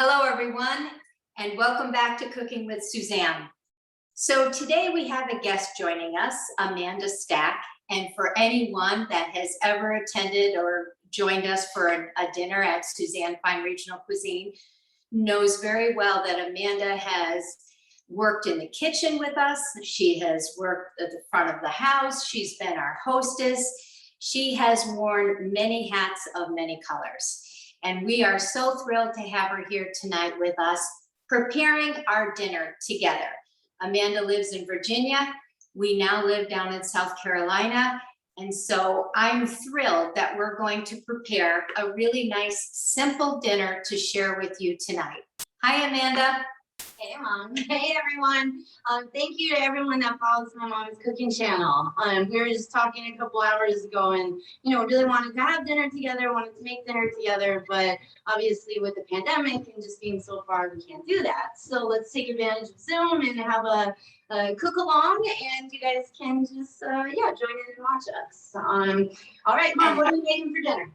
Hello, everyone, and welcome back to Cooking with Suzanne. So today we have a guest joining us, Amanda Stack. And for anyone that has ever attended or joined us for a dinner at Suzanne Fine Regional Cuisine knows very well that Amanda has worked in the kitchen with us. She has worked at the front of the house. She's been our hostess. She has worn many hats of many colors. And we are so thrilled to have her here tonight with us, preparing our dinner together. Amanda lives in Virginia. We now live down in South Carolina. And so I'm thrilled that we're going to prepare a really nice, simple dinner to share with you tonight. Hi, Amanda. Hey, Mom. Hey, everyone. Thank you to everyone that follows my mom's cooking channel. We were just talking a couple hours ago and, really wanted to have dinner together, wanted to make dinner together, but obviously with the pandemic and just being so far, we can't do that. So let's take advantage of Zoom and have a cook along, and you guys can just, join in and watch us. All right, Mom, what are we making for dinner?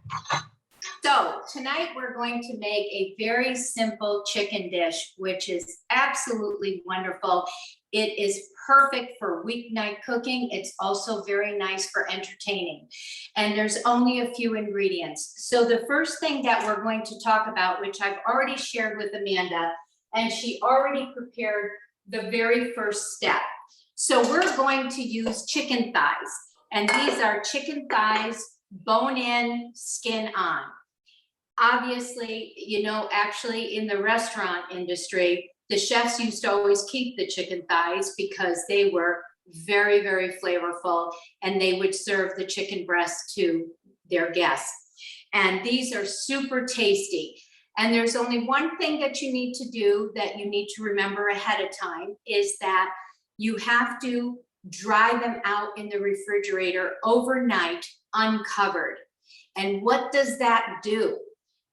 So tonight we're going to make a very simple chicken dish, which is absolutely wonderful. It is perfect for weeknight cooking. It's also very nice for entertaining. And there's only a few ingredients. So the first thing that we're going to talk about, which I've already shared with Amanda, and she already prepared the very first step. So we're going to use chicken thighs. And these are chicken thighs, bone in, skin on. Obviously, actually in the restaurant industry, the chefs used to always keep the chicken thighs because they were very, very flavorful, and they would serve the chicken breast to their guests. And these are super tasty. And there's only one thing that you need to do that you need to remember ahead of time is that you have to dry them out in the refrigerator overnight uncovered. And what does that do?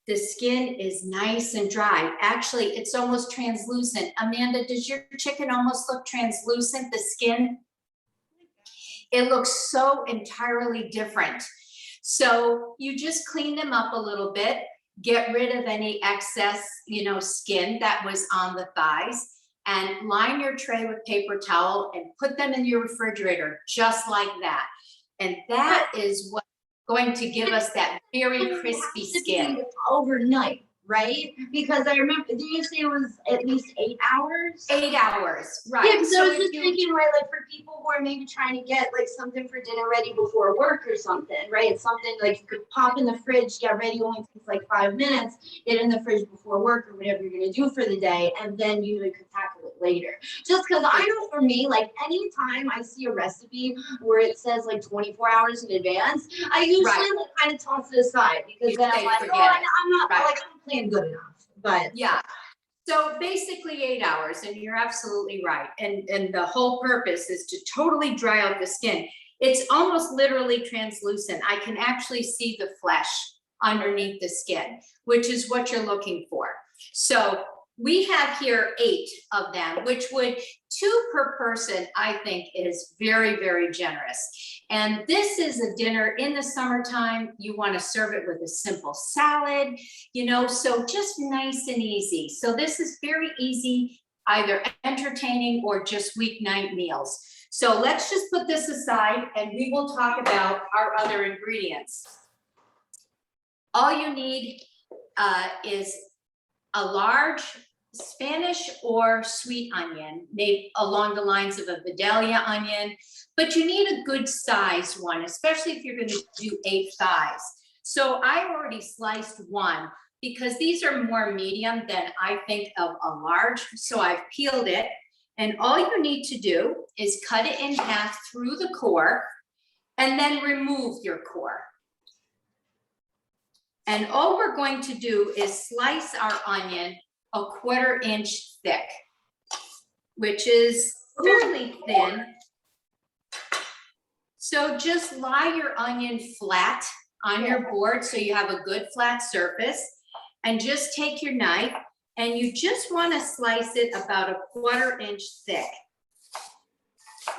The skin is nice and dry. Actually, it's almost translucent. Amanda, does your chicken almost look translucent, the skin? It looks so entirely different. So you just clean them up a little bit, get rid of any excess, skin that was on the thighs, and line your tray with paper towel and put them in your refrigerator, just like that. And that is what going to give us that very crispy skin. Overnight, right? Because I remember, did you say it was at least 8 hours? 8 hours, right. Yeah, because I was just thinking, right, like for people who are maybe trying to get like something for dinner ready before work or something, right? It's something like you could pop in the fridge, get ready, only takes like 5 minutes, get in the fridge before work or whatever you're going to do for the day, and then you could tackle it later. Just because I know for me, like anytime I see a recipe where it says like 24 hours in advance, I usually like kind of toss it aside because then I'm like, I'm not like I'm playing good enough. But yeah. So basically 8 hours, and you're absolutely right. And the whole purpose is to totally dry out the skin. It's almost literally translucent. I can actually see the flesh underneath the skin, which is what you're looking for. So we have here 8 of them, which would 2 per person, I think is very, very generous. And this is a dinner in the summertime. You want to serve it with a simple salad, so just nice and easy. So this is very easy, either entertaining or just weeknight meals. So let's just put this aside and we will talk about our other ingredients. All you need is a large Spanish or sweet onion, made along the lines of a Vidalia onion, but you need a good size one, especially if you're going to do 8 thighs. So I already sliced one because these are more medium than I think of a large. So I've peeled it, and all you need to do is cut it in half through the core and then remove your core. And all we're going to do is slice our onion a 1/4 inch thick, which is fairly thin. So just lie your onion flat on your board so you have a good flat surface, and just take your knife and you just want to slice it about a 1/4 inch thick,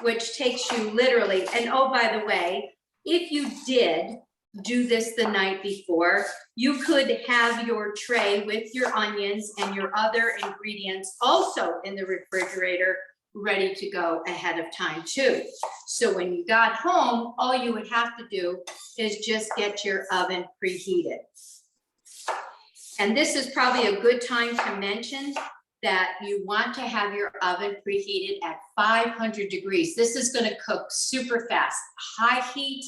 which takes you literally, and oh, by the way, if you did do this the night before. You could have your tray with your onions and your other ingredients also in the refrigerator, ready to go ahead of time too. So when you got home, all you would have to do is just get your oven preheated. And this is probably a good time to mention that you want to have your oven preheated at 500 degrees. This is going to cook super fast. High heat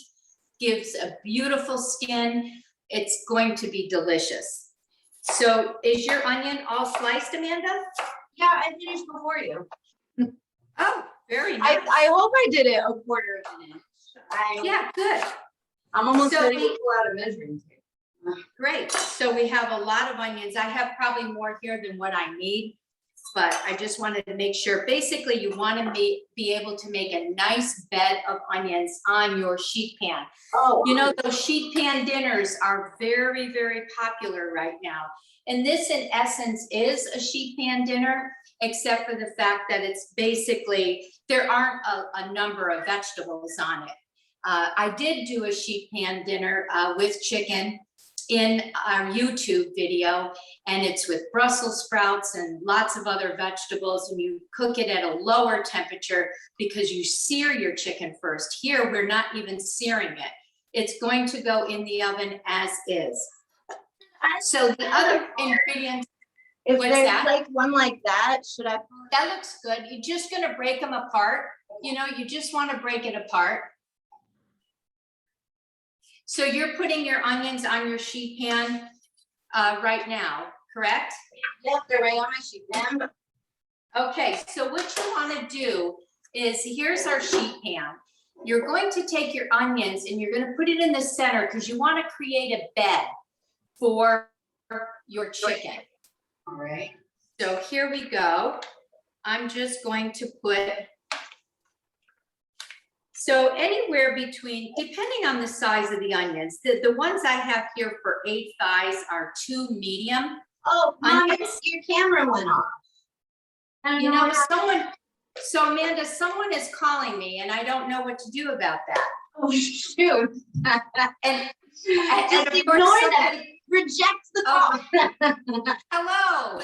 gives a beautiful skin. It's going to be delicious. So is your onion all sliced, Amanda? Yeah, I finished before you. Oh, very nice. I hope I did it a quarter of an inch. Yeah, good. I'm almost So ready to pull out a measuring tape. Great. So we have a lot of onions. I have probably more here than what I need, but I just wanted to make sure. Basically, you want to be able to make a nice bed of onions on your sheet pan. Oh, You know, those sheet pan dinners are very, very popular right now. And this, in essence, is a sheet pan dinner, except for the fact that it's basically, there aren't a number of vegetables on it. I did do a sheet pan dinner with chicken in our YouTube video, and it's with Brussels sprouts and lots of other vegetables, and you cook it at a lower temperature because you sear your chicken first. Here, we're not even searing it. It's going to go in the oven as is. So the other ingredients, if what's there's that? like one like that, should I? That looks good. You're just gonna break them apart. You know, you just wanna break it apart. So you're putting your onions on your sheet pan right now, correct? Yep, they're right on my sheet pan. Okay, so what you wanna do is, here's our sheet pan. You're going to take your onions and you're gonna put it in the center because you wanna create a bed for your chicken. All right. So here we go. I'm just going to put, so anywhere between, depending on the size of the onions, the ones I have here for 8 thighs are 2 medium. Oh, Mom, Onions. your camera went off. I don't You know know, what happened. so Amanda, someone is calling me and I don't know what to do about that. Oh, shoot. And Just of ignore course that. somebody- Reject the Oh. call. Hello.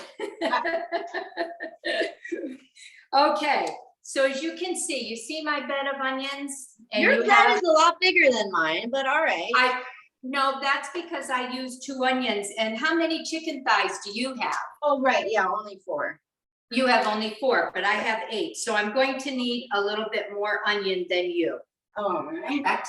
Okay, so as you can see, you see my bed of onions? And Your you bed have, is a lot bigger than mine, but all right. no, that's because I used 2 onions. And how many chicken thighs do you have? Oh, right. Yeah, only 4. You have only 4, but I have 8. So I'm going to need a little bit more onion than you. All right. Correct?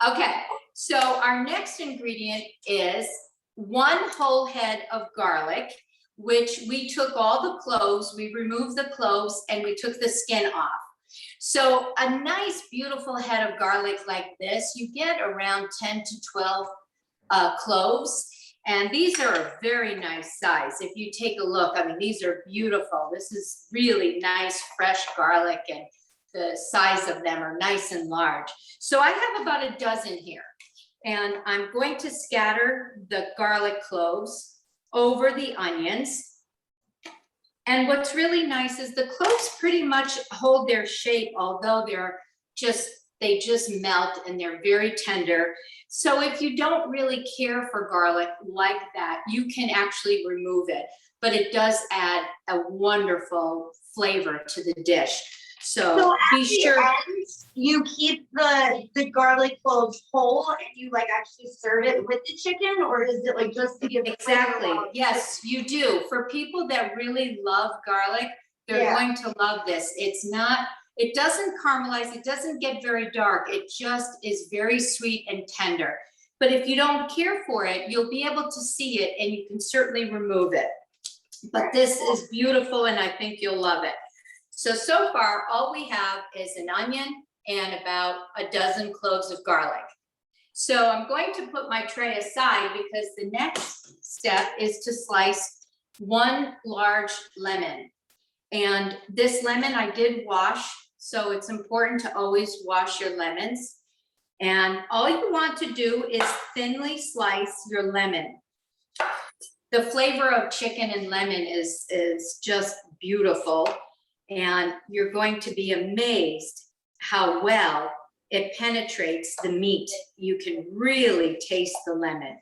Okay, so our next ingredient is 1 whole head of garlic, which we took all the cloves, we removed the cloves, and we took the skin off. So a nice, beautiful head of garlic like this, you get around 10 to 12 cloves. And these are a very nice size. If you take a look, I mean, these are beautiful. This is really nice, fresh garlic, and the size of them are nice and large. So I have about a dozen here. And I'm going to scatter the garlic cloves over the onions. And what's really nice is the cloves pretty much hold their shape, although they just melt and they're very tender. So if you don't really care for garlic like that, you can actually remove it, but it does add a wonderful flavor to the dish. So be sure. You keep the garlic cloves whole and you like actually serve it with the chicken, or is it like just to give it Exactly. flavor? Yes, you do. For people that really love garlic, they're going to love this. It doesn't caramelize, it doesn't get very dark. It just is very sweet and tender. But if you don't care for it, you'll be able to see it and you can certainly remove it. But this is beautiful and I think you'll love it. So far, all we have is an onion and about a dozen cloves of garlic. So I'm going to put my tray aside because the next step is to slice 1 large lemon. And this lemon I did wash, so it's important to always wash your lemons. And all you want to do is thinly slice your lemon. The flavor of chicken and lemon is just beautiful. And you're going to be amazed how well it penetrates the meat. You can really taste the lemon.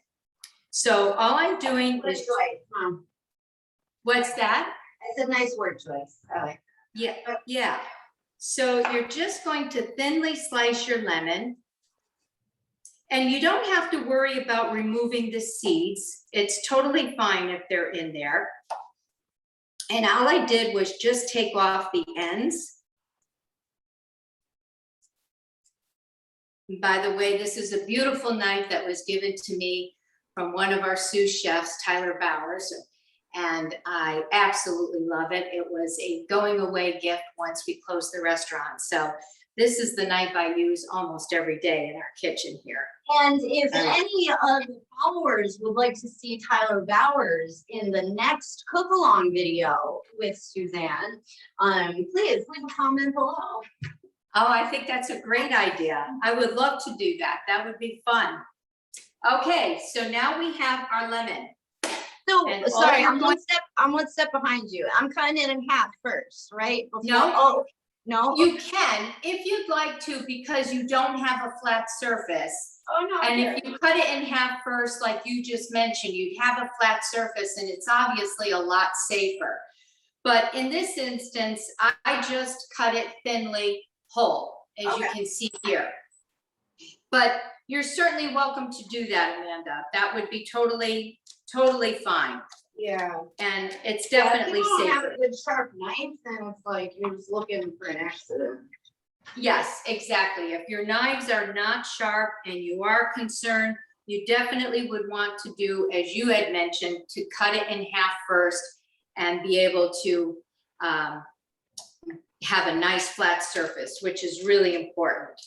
So all I'm doing Word is, choice, Mom. what's that? It's a nice word choice. I like. Yeah, yeah. So you're just going to thinly slice your lemon. And you don't have to worry about removing the seeds. It's totally fine if they're in there. And all I did was just take off the ends. By the way, this is a beautiful knife that was given to me from one of our sous chefs, Tyler Bowers, and I absolutely love it. It was a going away gift once we closed the restaurant. So this is the knife I use almost every day in our kitchen here. And if any of the followers would like to see Tyler Bowers in the next cook along video with Suzanne, please leave a comment below. Oh, I think that's a great idea. I would love to do that. That would be fun. Okay, so now we have our lemon. So, And sorry, all I'm one step behind you. I'm cutting it in half first, right? Before, No. Oh, no. You can, if you'd like to, because you don't have a flat surface. Oh, no. And if you cut it in half first, like you just mentioned, you'd have a flat surface and it's obviously a lot safer. But in this instance, I just cut it thinly whole, as you can see here. But you're certainly welcome to do that, Amanda. That would be totally fine. Yeah. And it's definitely if you don't have safer. a good sharp knife, then it's like you're just looking for an accident. Yes, exactly. If your knives are not sharp and you are concerned, you definitely would want to do, as you had mentioned, to cut it in half first and be able to have a nice flat surface, which is really important.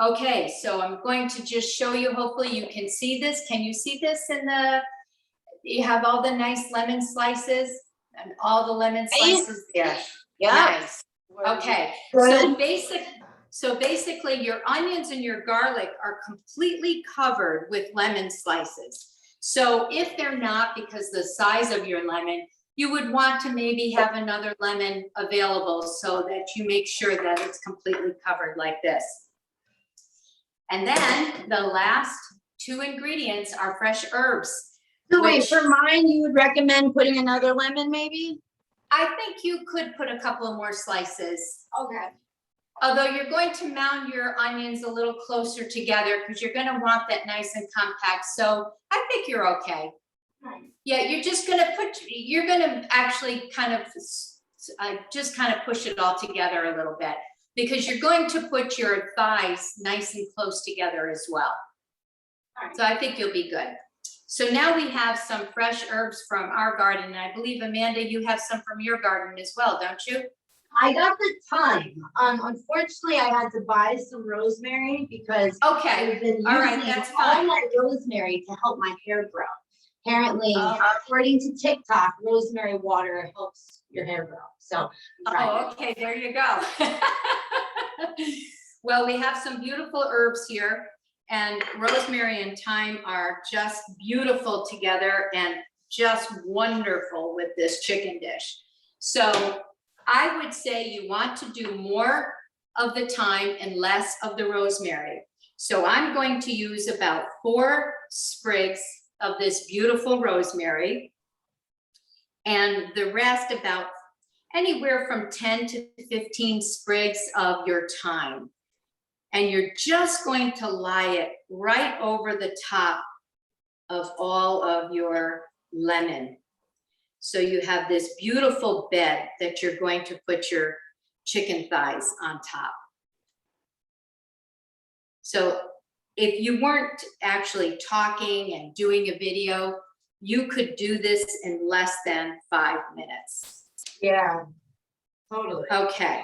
Okay, so I'm going to just show you, hopefully you can see this. Can you see this in the, you have all the nice lemon slices and all the lemon slices there. Yeah. Nice. Okay, so basically your onions and your garlic are completely covered with lemon slices. So if they're not, because the size of your lemon, you would want to maybe have another lemon available so that you make sure that it's completely covered like this. And then the last two ingredients are fresh herbs. So wait, for mine, you would recommend putting another lemon maybe? I think you could put a couple of more slices. Okay. Although you're going to mound your onions a little closer together because you're going to want that nice and compact. So I think you're okay. Right. Yeah, you're going to actually kind of just kind of push it all together a little bit because you're going to put your thighs nice and close together as well. Right. So I think you'll be good. So now we have some fresh herbs from our garden. And I believe, Amanda, you have some from your garden as well, don't you? I got the thyme. Unfortunately, I had to buy some rosemary because Okay. I've been All right, using that's all fine. my rosemary to help my hair grow. Apparently, Oh. according to TikTok, rosemary water helps your hair grow. So, Oh, okay, there you go. Well, we have some beautiful herbs here, and rosemary and thyme are just beautiful together and just wonderful with this chicken dish. So I would say you want to do more of the thyme and less of the rosemary. So I'm going to use about 4 sprigs of this beautiful rosemary, and the rest about anywhere from 10 to 15 sprigs of your thyme. And you're just going to lie it right over the top of all of your lemon. So you have this beautiful bed that you're going to put your chicken thighs on top. So if you weren't actually talking and doing a video, you could do this in less than 5 minutes. yeah, totally. Okay.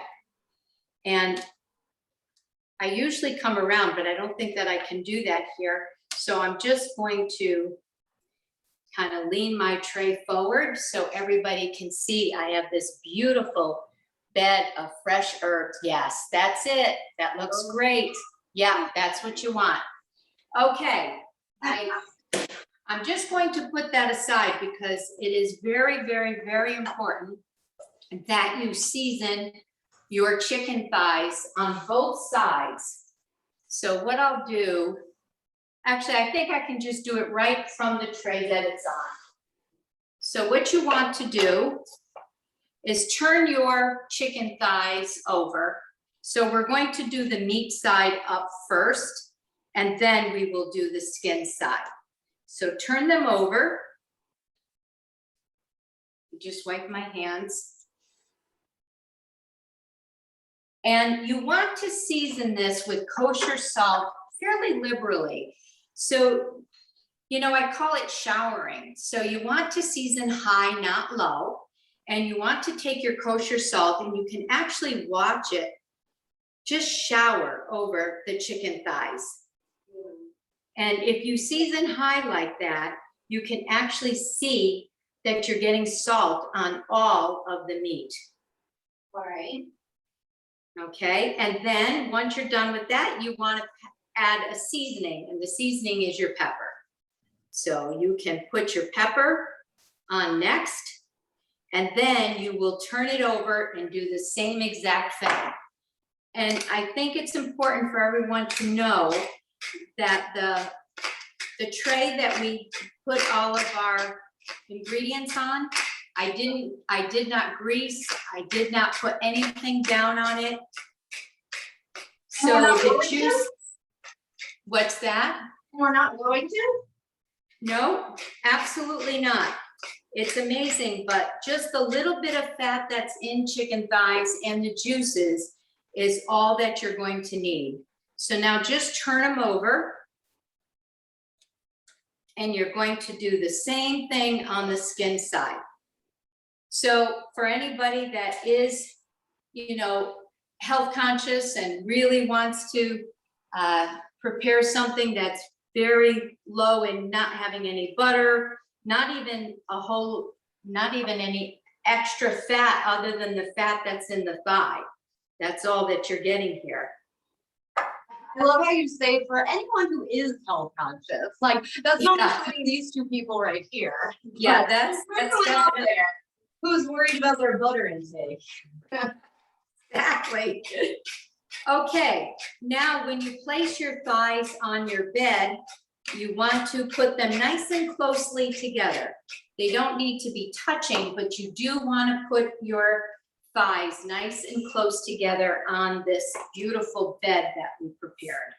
And I usually come around, but I don't think that I can do that here. So I'm just going to kind of lean my tray forward so everybody can see I have this beautiful bed of fresh herbs. Yes, that's it. That looks great. Yeah, that's what you want. Okay, I'm just going to put that aside because it is very, very, very important that you season your chicken thighs on both sides So what I'll do, actually, I think I can just do it right from the tray that it's on. So what you want to do is turn your chicken thighs over. So we're going to do the meat side up first, and then we will do the skin side. So turn them over. Just wipe my hands. And you want to season this with kosher salt fairly liberally. So, you know, I call it showering. So you want to season high, not low. And you want to take your kosher salt and you can actually watch it just shower over the chicken thighs. And if you season high like that, you can actually see that you're getting salt on all of the meat. All right. Okay, and then once you're done with that, you want to add a seasoning, and the seasoning is your pepper. So you can put your pepper on next, and then you will turn it over and do the same exact thing. And I think it's important for everyone to know that the tray that we put all of our ingredients on, I did not grease, I did not put anything down on it. So the juice, what's that? We're not going to? No, absolutely not. It's amazing, but just the little bit of fat that's in chicken thighs and the juices is all that you're going to need. So now just turn them over. And you're going to do the same thing on the skin side. So for anybody that is, you know, health conscious and really wants to prepare something that's very low in not having any butter, not even any extra fat other than the fat that's in the thigh. That's all that you're getting here. I love how you say for anyone who is health conscious, like that's not including these two people right here. Yeah, that's out there who's worried about their butter intake. Exactly. Okay, now when you place your thighs on your bed, you want to put them nice and closely together. They don't need to be touching, but you do want to put your thighs nice and close together on this beautiful bed that we prepared.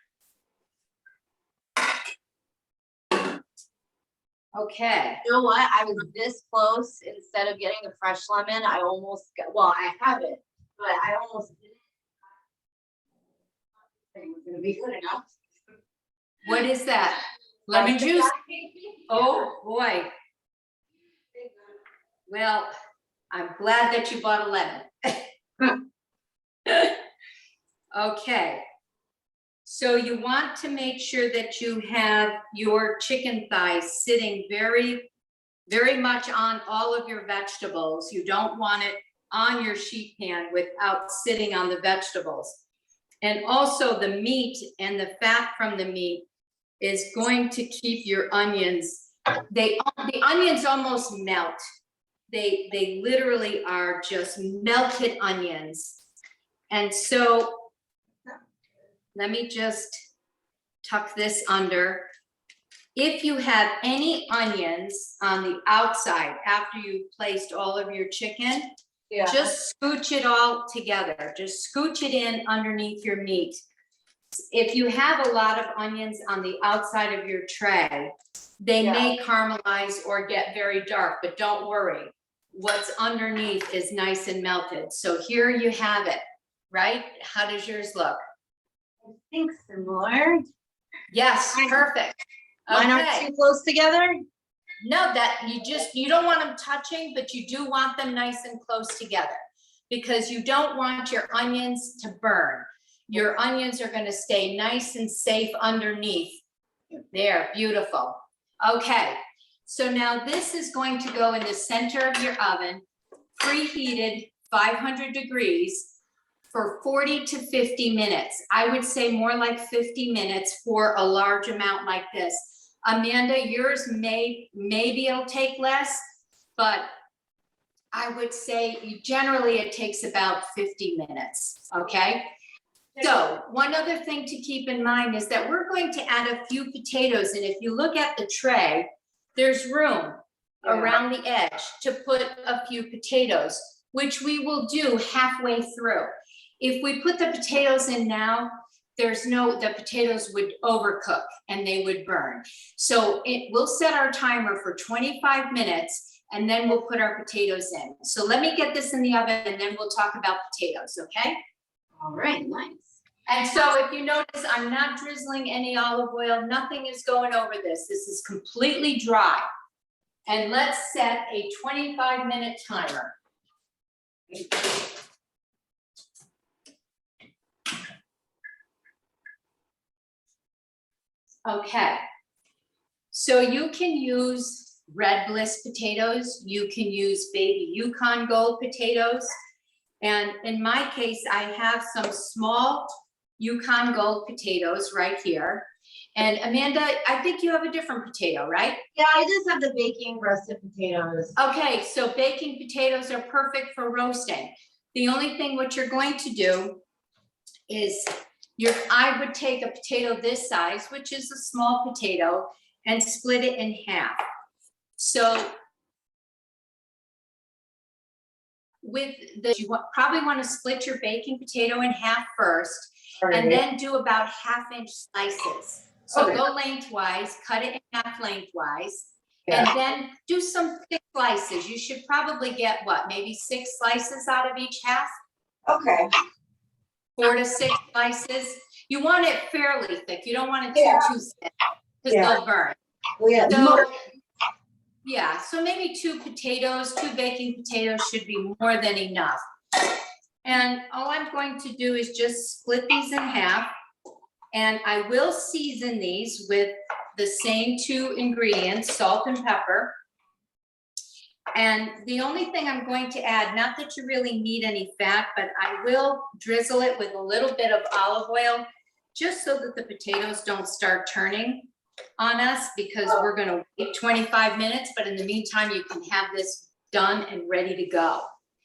Okay. You know what? I was this close. Instead of getting the fresh lemon, I almost got, well, I have it, but I almost didn't. I think it was gonna be good enough. What is that? Lemon juice? Oh boy. Well, I'm glad that you bought a lemon. Okay. So you want to make sure that you have your chicken thighs sitting very, very much on all of your vegetables. You don't want it on your sheet pan without sitting on the vegetables. And also the meat and the fat from the meat is going to keep your onions. The onions almost melt. They literally are just melted onions. And so let me just tuck this under. If you have any onions on the outside after you've placed all of your chicken, just scooch it all together. Just scooch it in underneath your meat. If you have a lot of onions on the outside of your tray, they may caramelize or get very dark, but don't worry. What's underneath is nice and melted. So here you have it, right? How does yours look? I think similar. Yes, perfect. Mine aren't too close together. No, that you don't want them touching, but you do want them nice and close together because you don't want your onions to burn. Your onions are going to stay nice and safe underneath. There, beautiful. Okay, so now this is going to go in the center of your oven, preheated 500 degrees for 40 to 50 minutes. I would say more like 50 minutes for a large amount like this. Amanda, yours maybe it'll take less, but I would say generally it takes about 50 minutes, okay? So one other thing to keep in mind is that we're going to add a few potatoes, and if you look at the tray, there's room around the edge to put a few potatoes, which we will do halfway through. If we put the potatoes in now, the potatoes would overcook and they would burn. So we'll set our timer for 25 minutes and then we'll put our potatoes in. So let me get this in the oven and then we'll talk about potatoes, okay? All right, nice. And so if you notice, I'm not drizzling any olive oil, nothing is going over this. This is completely dry. And let's set a 25-minute timer. Okay, so you can use Red Bliss potatoes, you can use baby Yukon Gold potatoes, and in my case, I have some small Yukon Gold potatoes right here. And Amanda, I think you have a different potato, right? Yeah, I just have the baking russet potatoes. Okay, so baking potatoes are perfect for roasting. The only thing what you're going to do is I would take a potato this size, which is a small potato, and split it in half. So you probably want to split your baking potato in half first, and then do about 1/2-inch slices. So go lengthwise, cut it in half lengthwise, and then do some thick slices. You should probably get maybe 6 slices out of each half? Okay. 4 to 6 slices. You want it fairly thick. You don't want it too thick because they'll burn. So maybe 2 baking potatoes should be more than enough. And all I'm going to do is just split these in half. And I will season these with the same 2 ingredients, salt and pepper. And the only thing I'm going to add, not that you really need any fat, but I will drizzle it with a little bit of olive oil, just so that the potatoes don't start turning on us, because we're gonna wait 25 minutes, but in the meantime, you can have this done and ready to go.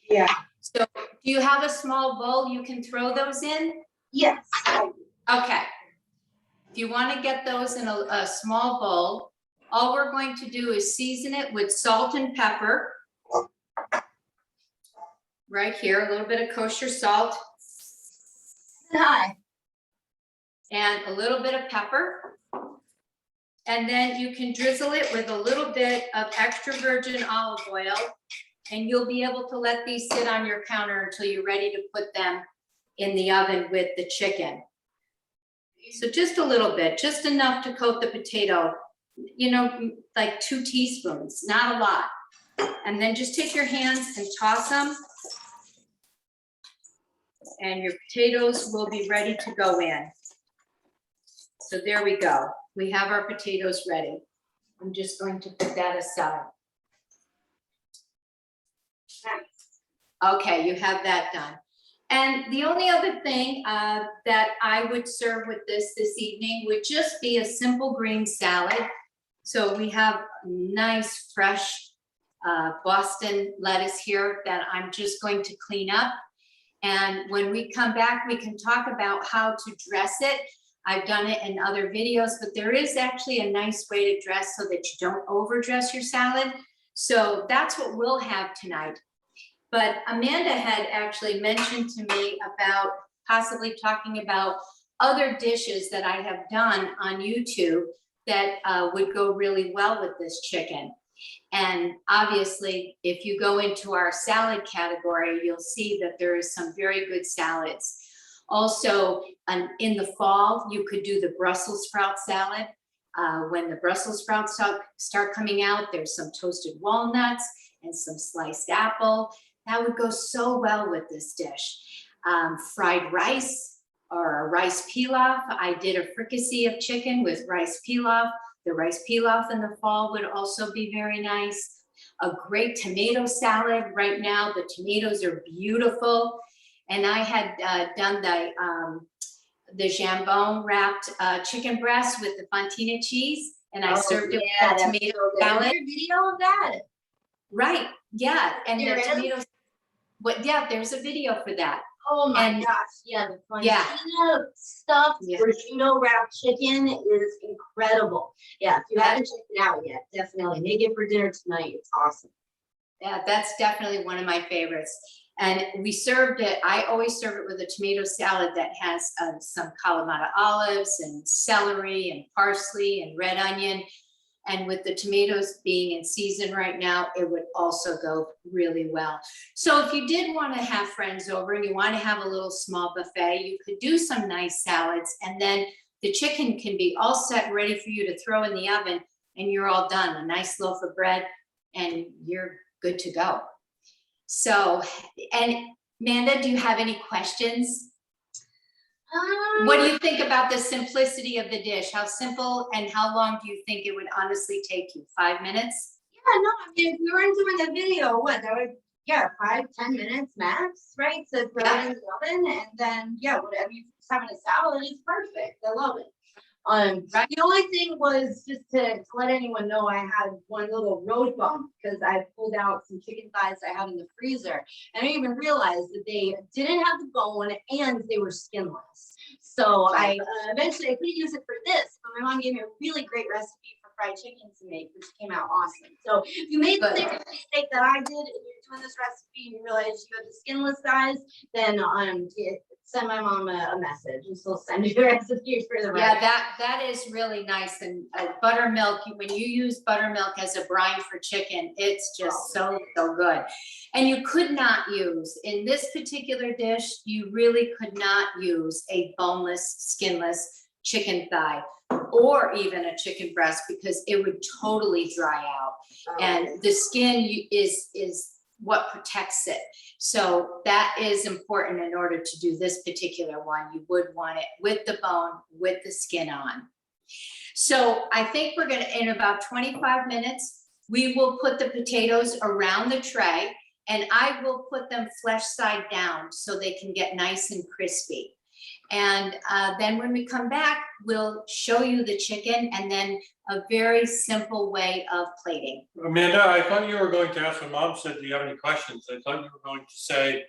Yeah. So do you have a small bowl you can throw those in? Yes. Okay. If you want to get those in a small bowl, all we're going to do is season it with salt and pepper. Right here, a little bit of kosher salt. Hi. And a little bit of pepper. And then you can drizzle it with a little bit of extra virgin olive oil, and you'll be able to let these sit on your counter until you're ready to put them in the oven with the chicken. So just a little bit, just enough to coat the potato, like 2 teaspoons, not a lot. And then just take your hands and toss them. And your potatoes will be ready to go in. So there we go. We have our potatoes ready. I'm just going to put that aside. Okay, you have that done. And the only other thing that I would serve with this evening would just be a simple green salad. So we have nice, fresh Boston lettuce here that I'm just going to clean up. And when we come back, we can talk about how to dress it. I've done it in other videos, but there is actually a nice way to dress so that you don't overdress your salad. So that's what we'll have tonight. But Amanda had actually mentioned to me about possibly talking about other dishes that I have done on YouTube that would go really well with this chicken. And obviously, if you go into our salad category, you'll see that there is some very good salads. Also, in the fall, you could do the Brussels sprout salad. When the Brussels sprouts start coming out, there's some toasted walnuts and some sliced apple. That would go so well with this dish. Fried rice or a rice pilaf. I did a fricassee of chicken with rice pilaf. The rice pilaf in the fall would also be very nice. A great tomato salad. Right now, the tomatoes are beautiful. And I had done the jambon wrapped chicken breast with the fontina cheese, and I served it with a tomato salad. Is there a video of that? Right, yeah, and There the is? tomatoes. Yeah, there's a video for that. Oh my And- gosh, yeah, the Yeah. Frontino stuff, Yeah. prosciutto wrapped chicken is incredible. Yeah, if you haven't checked it out yet, definitely make it for dinner tonight. It's awesome. Yeah, that's definitely one of my favorites. And we served it, I always serve it with a tomato salad that has some Kalamata olives and celery and parsley and red onion. And with the tomatoes being in season right now, it would also go really well. So if you did want to have friends over and you want to have a little small buffet, you could do some nice salads, and then the chicken can be all set, ready for you to throw in the oven, and you're all done. A nice loaf of bread, and you're good to go. So, and Amanda, do you have any questions? What do you think about the simplicity of the dish? How simple, and how long do you think it would honestly take you? 5 minutes? Yeah, no, I mean, if we weren't doing a video, what, that would, yeah, 5-10 minutes max, right? So throw it in the oven, and then, yeah, whatever you having a salad is perfect. I love it. Right. The only thing was just to let anyone know I had one little road bump because I pulled out some chicken thighs I had in the freezer. And I didn't even realize that they didn't have the bone and they were skinless. So I eventually I couldn't use it for this, but my mom gave me a really great recipe for fried chicken to make, which came out awesome. So if you made the same mistake that I did and you're doing this recipe and you realize you have the skinless thighs, then send my mom a message and she'll send you the recipe for the rest. Yeah, that is really nice. And buttermilk, when you use buttermilk as a brine for chicken, it's just so good. And you could not use, in this particular dish, you really could not use a boneless, skinless chicken thigh or even a chicken breast, because it would totally dry out. And the skin is what protects it. So that is important in order to do this particular one. You would want it with the bone, with the skin on. So I think we're gonna, in about 25 minutes, we will put the potatoes around the tray, and I will put them flesh side down so they can get nice and crispy. And then when we come back, we'll show you the chicken and then a very simple way of plating. Amanda, I thought you were going to ask, when Mom said, do you have any questions? I thought you were going to say,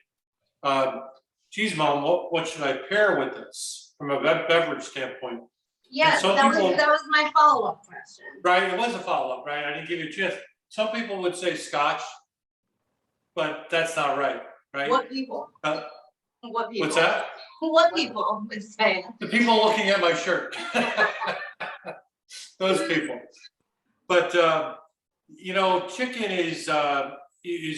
geez, Mom, what should I pair with this from a beverage standpoint? Yes, some that people- was my follow-up question. Right, it was a follow-up, right? I didn't give you a chance. Some people would say scotch, but that's not right, right? What people? Uh, What people? What's that? What people would say? The people looking at my shirt. Those people. But you know, chicken is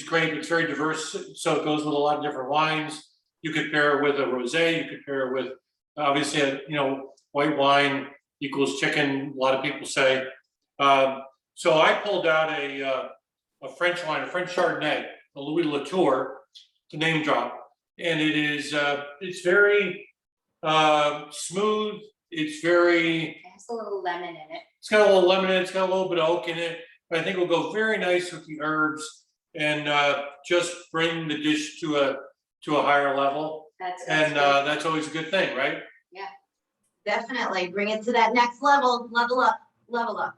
great. It's very diverse, so it goes with a lot of different wines. You could pair it with a rosé. You could pair it with, obviously, you know, white wine equals chicken. A lot of people say. So I pulled out a French wine, a French Chardonnay, a Louis Latour, to name drop. And it is, it's very smooth. It's very, It has a little lemon in it. it's got a little lemon in it. It's got a little bit of oak in it. But I think it'll go very nice with the herbs and just bring the dish to a higher level. That's And that's always a good thing, right? Definitely bring it to that next level. Level up. Level up.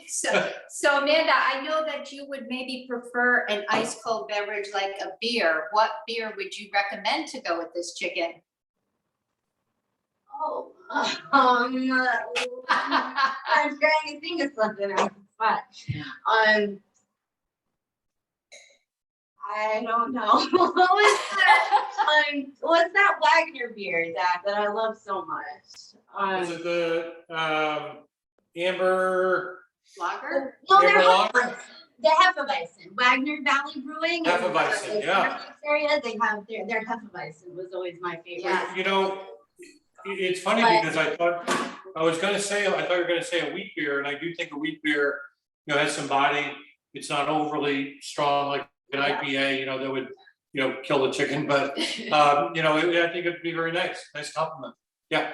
So Amanda, I know that you would maybe prefer an ice cold beverage like a beer. What beer would you recommend to go with this chicken? Oh, I'm trying to think of something else, but I don't know. What's that Wagner beer, Zach, that I love so much? Is it the amber? Lager? No, Amber they're lager? the Hefeweizen, Wagner Valley Brewing. Hefeweizen, yeah. Area, they have their Hefeweizen was always my favorite. Yeah. You know, it's funny because I thought you were going to say a wheat beer, and I do think a wheat beer, you know, has some body. It's not overly strong like an IPA, you know, that would, you know, kill the chicken. But you know, I think it'd be very nice. Nice compliment. Yeah.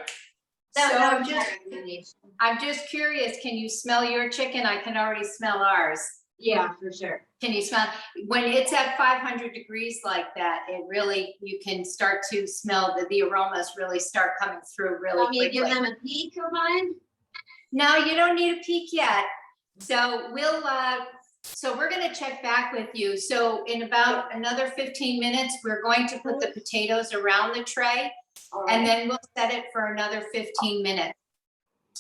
So That I'm was my just, recommendation. I'm just curious, can you smell your chicken? I can already smell ours. Yeah, for sure. Can you smell, when it's at 500 degrees like that, it really, you can start to smell the aromas really start coming through really Want me to quickly. give them a peek of mine? No, you don't need a peek yet. So we'll So we're gonna check back with you. So in about another 15 minutes, we're going to put the potatoes around the tray, All and right. then we'll set it for another 15 minutes.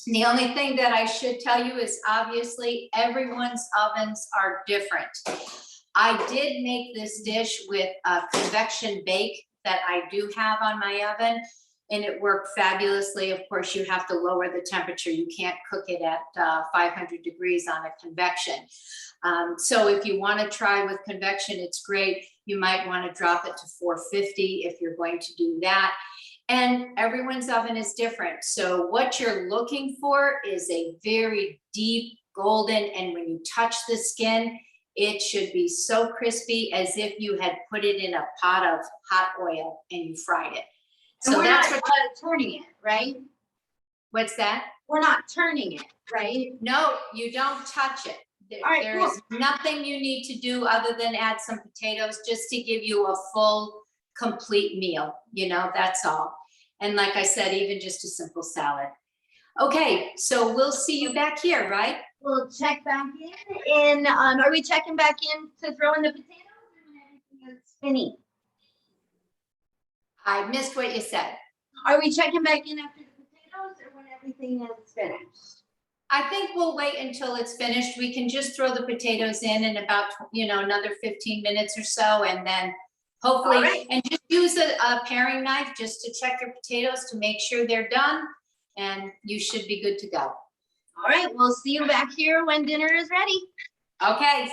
The only thing that I should tell you is obviously everyone's ovens are different. I did make this dish with a convection bake that I do have on my oven, and it worked fabulously. Of course, you have to lower the temperature. You can't cook it at 500 degrees on a convection. So if you want to try with convection, it's great. You might want to drop it to 450 if you're going to do that. And everyone's oven is different. So what you're looking for is a very deep golden, and when you touch the skin, it should be so crispy as if you had put it in a pot of hot oil and you fried it. And So we're that's not what, turning it, right? what's that? We're not turning it, right? No, you don't touch it. All right, There cool. is nothing you need to do other than add some potatoes just to give you a full, complete meal. You know, that's all. And like I said, even just a simple salad. Okay, so we'll see you back here, right? We'll check back in. Are we checking back in to throw in the potatoes or when everything is spinning? I missed what you said. Are we checking back in after the potatoes or when everything is finished? I think we'll wait until it's finished. We can just throw the potatoes in about, another 15 minutes or so, and then hopefully, All right. and just use a paring knife just to check your potatoes to make sure they're done, and you should be good to go. All right, we'll see you back here when dinner is ready. Okay.